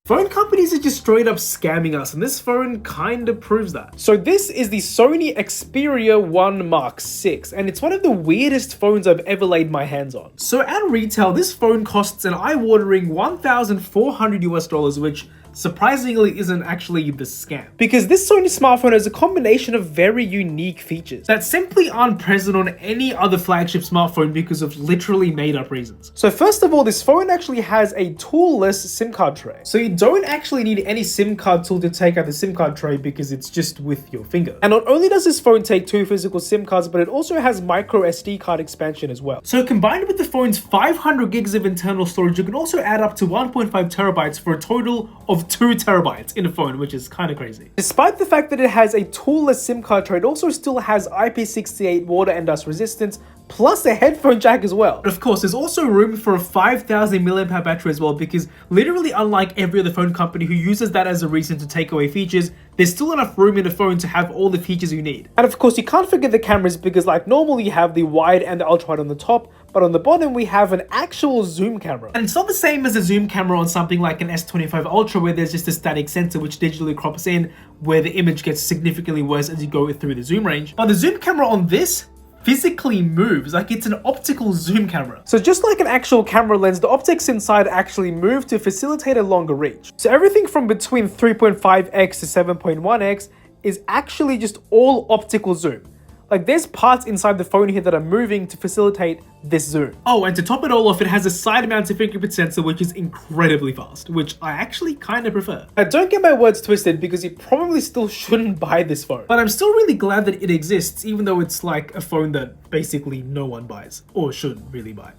Phone companies are just straight up scamming us, and this phone kinda proves that. So this is the Sony Xperia 1 Mark VI, and it's one of the weirdest phones I've ever laid my hands on. So at retail, this phone costs an eye-watering $1,400 US, which surprisingly isn't actually the scam. Because this Sony smartphone has a combination of very unique features that simply aren't present on any other flagship smartphone because of literally made up reasons. So first of all, this phone actually has a toolless SIM card tray. So you don't actually need any SIM card tool to take out the SIM card tray because it's just with your finger. And not only does this phone take 2 physical SIM cards, but it also has micro SD card expansion as well. So combined with the phone's 500 gigs of internal storage, you can also add up to 1.5 terabytes for a total of 2 terabytes in a phone, which is kind of crazy. Despite the fact that it has a toolless SIM card tray, it also still has IP68 water and dust resistance, plus a headphone jack as well. But of course, there's also room for a 5000 mAh battery as well, because literally unlike every other phone company who uses that as a reason to take away features, there's still enough room in the phone to have all the features you need. And of course, you can't forget the cameras, because like normally you have the wide and the ultra wide on the top, but on the bottom we have an actual zoom camera. And it's not the same as a zoom camera on something like an S25 Ultra, where there's just a static sensor which digitally crops in, where the image gets significantly worse as you go through the zoom range. But the zoom camera on this physically moves, like it's an optical zoom camera. So just like an actual camera lens, the optics inside actually move to facilitate a longer reach. So everything from between 3.5x to 7.1x is actually just all optical zoom. Like there's parts inside the phone here that are moving to facilitate this zoom. Oh, and to top it all off, it has a side-mounted fingerprint sensor which is incredibly fast, which I actually kind of prefer. Now don't get my words twisted, because you probably still shouldn't buy this phone. But I'm still really glad that it exists, even though it's like a phone that basically no one buys, or should really buy.